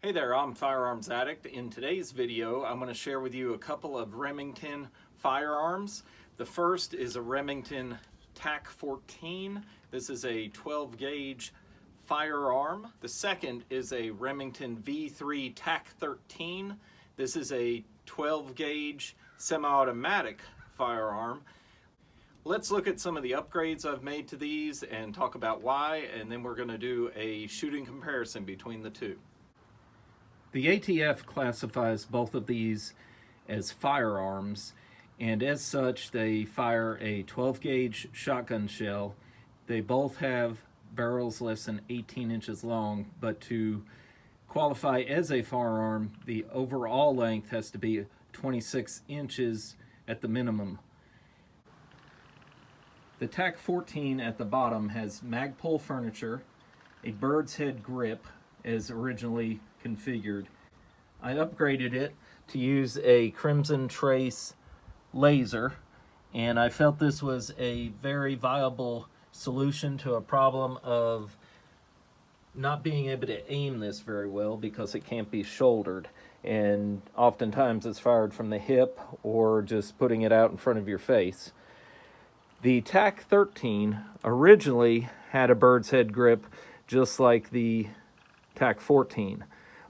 Hey there, I'm Firearms Addict. In today's video, I'm going to share with you a couple of Remington firearms. The first is a Remington Tac-14. This is a 12 gauge firearm. The second is a Remington V3 Tac-13. This is a 12 gauge semi-automatic firearm. Let's look at some of the upgrades I've made to these and talk about why, and then we're going to do a shooting comparison between the two. The ATF classifies both of these as firearms, and as such they fire a 12 gauge shotgun shell. They both have barrels less than 18 inches long, but to qualify as a firearm, the overall length has to be 26 inches at the minimum. The Tac-14 at the bottom has Magpul Furniture, a bird's head grip as originally configured. I upgraded it to use a Crimson Trace laser, and I felt this was a very viable solution to a problem of not being able to aim this very well because it can't be shouldered, and oftentimes it's fired from the hip or just putting it out in front of your face. The Tac-13 originally had a bird's head grip just like the Tac-14,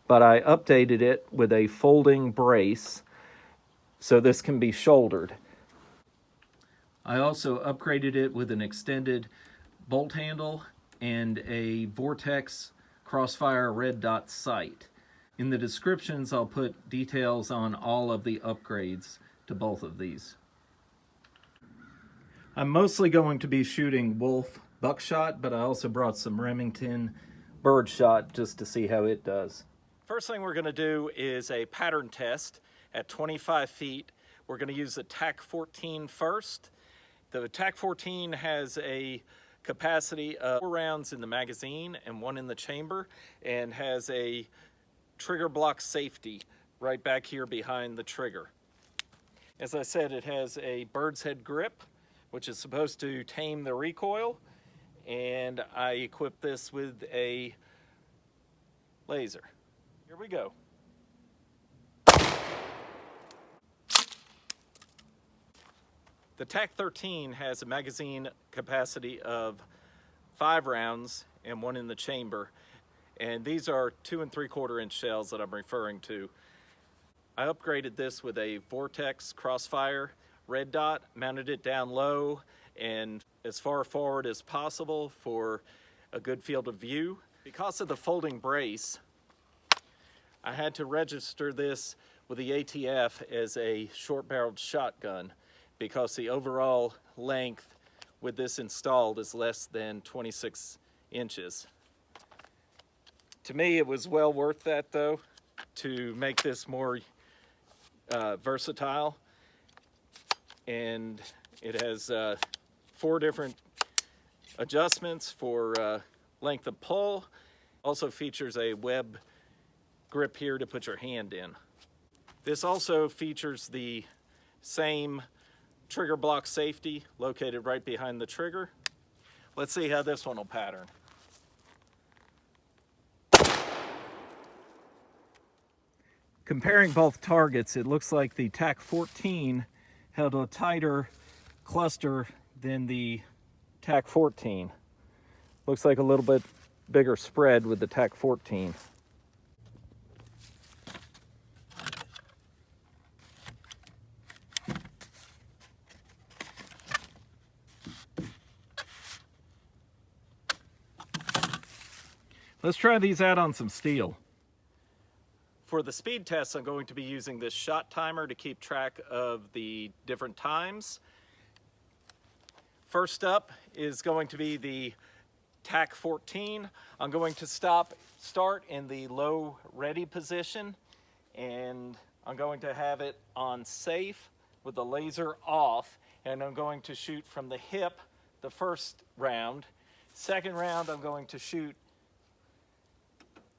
but I updated it with a folding brace so this can be shouldered. I also upgraded it with an extended bolt handle and a Vortex Crossfire Red Dot sight. In the descriptions I'll put details on all of the upgrades to both of these. I'm mostly going to be shooting Wolf buckshot, but I also brought some Remington Birdshot just to see how it does. First thing we're going to do is a pattern test at 25 feet. We're going to use the Tac-14 first. The Tac-14 has a capacity of 4 rounds in the magazine and 1 in the chamber, and has a trigger block safety right back here behind the trigger. As I said, it has a bird's head grip, which is supposed to tame the recoil, and I equipped this with a laser. Here we go. The Tac-13 has a magazine capacity of 5 rounds and 1 in the chamber, and these are 2 3/4 inch shells that I'm referring to. I upgraded this with a Vortex Crossfire Red Dot, mounted it down low and as far forward as possible for a good field of view. Because of the folding brace, I had to register this with the ATF as a short-barreled shotgun because the overall length with this installed is less than 26 inches. To me, it was well worth that though, to make this more versatile. And it has 4 different adjustments for length of pull. Also features a web grip here to put your hand in. This also features the same trigger block safety located right behind the trigger. Let's see how this one will pattern. Comparing both targets, it looks like the Tac-14 held a tighter cluster than the Tac-14. Looks like a little bit bigger spread with the Tac-14. Let's try these out on some steel. For the speed test, I'm going to be using this shot timer to keep track of the different times. First up is going to be the Tac-14. I'm going to start in the low ready position, and I'm going to have it on safe with the laser off, and I'm going to shoot from the hip the first round. Second round, I'm going to shoot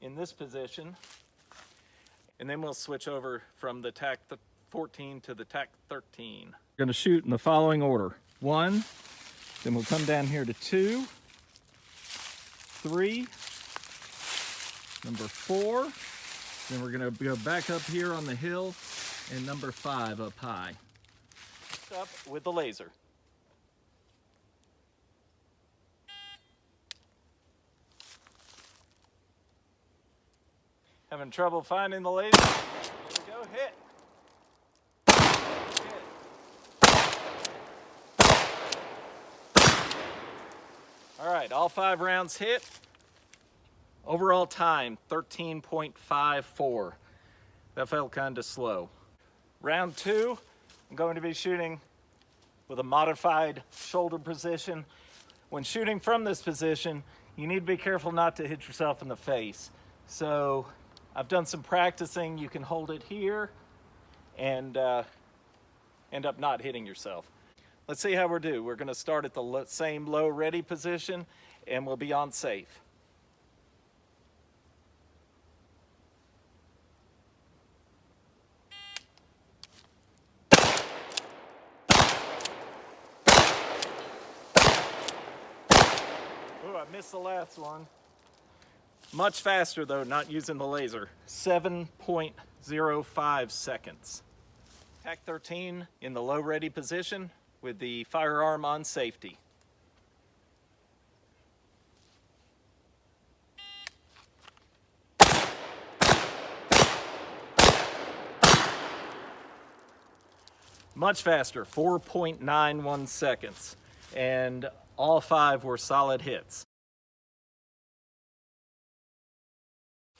in this position, and then we'll switch over from the Tac-14 to the Tac-13. We're going to shoot in the following order. 1, then we'll come down here to 2, 3, number 4, Then we're gonna go back up here on the hill and number 5 up high. Up with the laser. Having trouble finding the laser? Here we go, hit. All right, all 5 rounds hit. Overall time, 13.54. That felt kind of slow. Round 2, I'm going to be shooting with a modified shoulder position. When shooting from this position, you need to be careful not to hit yourself in the face. So I've done some practicing. You can hold it here and end up not hitting yourself. Let's see how we're due. We're going to start at the same low ready position and we'll be on safe. Oh, I missed the last one. Much faster though, not using the laser. 7.05 seconds. Tac-13 in the low ready position with the firearm on safety. Much faster, 4.91 seconds. And all 5 were solid hits.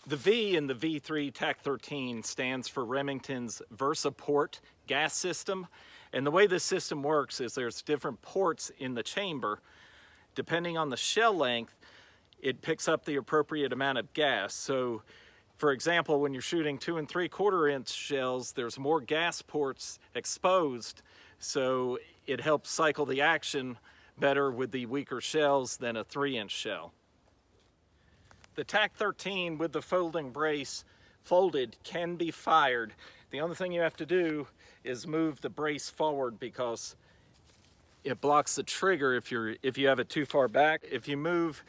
The V in the V3 Tac-13 stands for Remington's Versaport Gas System. And the way this system works is there's different ports in the chamber. Depending on the shell length, it picks up the appropriate amount of gas. So, for example, when you're shooting 2 3/4 inch shells, there's more gas ports exposed. So it helps cycle the action better with the weaker shells than a 3-inch shell. The Tac-13 with the folding brace folded can be fired. The only thing you have to do is move the brace forward because it blocks the trigger if you have it too far back. If you move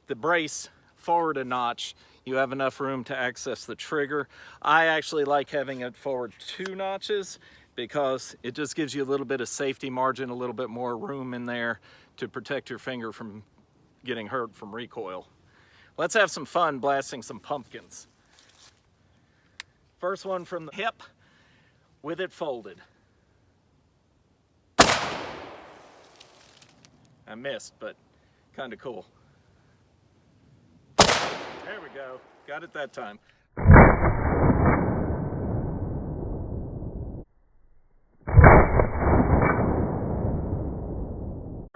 the brace forward a notch, you have enough room to access the trigger. I actually like having it forward 2 notches because it just gives you a little bit of safety margin, a little bit more room in there to protect your finger from getting hurt from recoil. Let's have some fun blasting some pumpkins. First one from the hip with it folded. I missed, but kind of cool. There we go. Got it that time.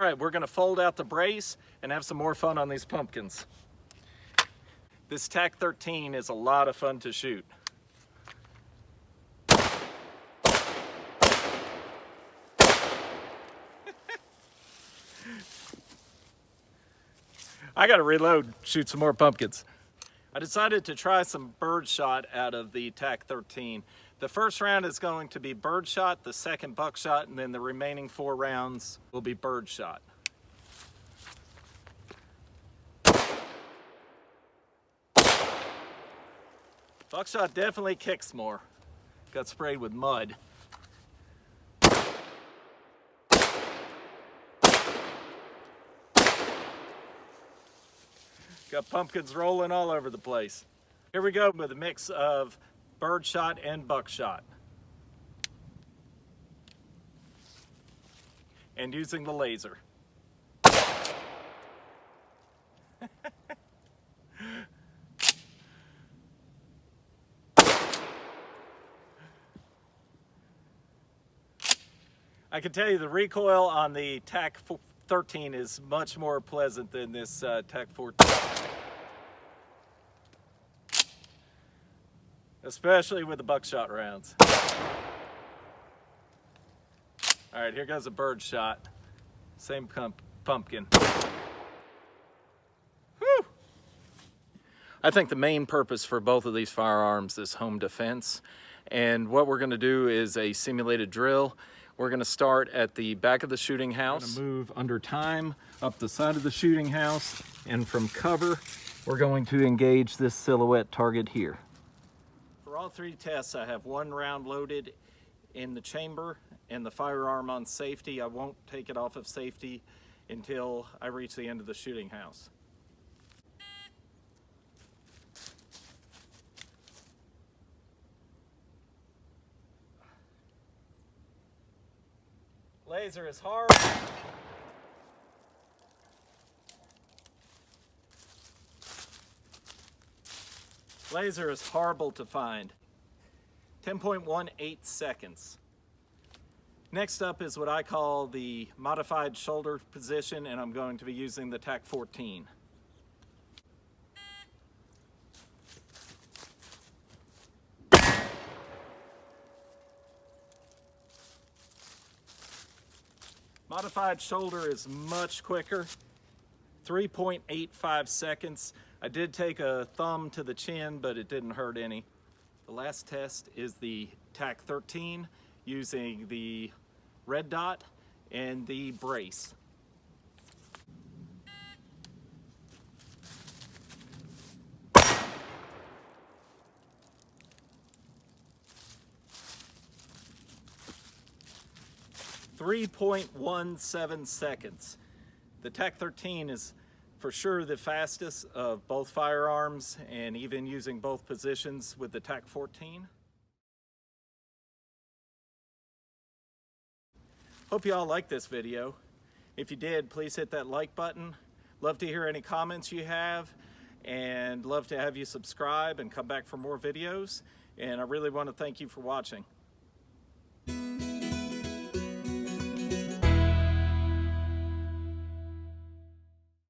All right, we're gonna fold out the brace and have some more fun on these pumpkins. This Tac-13 is a lot of fun to shoot. I gotta reload, shoot some more pumpkins. I decided to try some Birdshot out of the Tac-13. The first round is going to be Birdshot, the second Buckshot, and then the remaining 4 rounds will be Birdshot. Buckshot definitely kicks more. Got sprayed with mud. Got pumpkins rolling all over the place. Here we go with a mix of Birdshot and Buckshot. And using the laser. I can tell you the recoil on the Tac-13 is much more pleasant than this Tac-14. Especially with the Buckshot rounds. All right, here goes a Birdshot. Same pumpkin. Whew. I think the main purpose for both of these firearms is home defense. And what we're gonna do is a simulated drill. We're gonna start at the back of the shooting house. We're gonna move under time up the side of the shooting house, and from cover, we're going to engage this silhouette target here. For all three tests, I have one round loaded in the chamber and the firearm on safety. I won't take it off of safety until I reach the end of the shooting house. Laser is hard. Laser is horrible to find. 10.18 seconds. Next up is what I call the modified shoulder position, and I'm going to be using the Tac-14. Modified shoulder is much quicker, 3.85 seconds. I did take a thumb to the chin, but it didn't hurt any. The last test is the Tac-13 using the Red Dot and the brace. .17 seconds. The Tac-13 is for sure the fastest of both firearms, and even using both positions with the Tac-14. Hope you all liked this video. If you did, please hit that like button. Love to hear any comments you have, and love to have you subscribe and come back for more videos. And I really want to thank you for watching.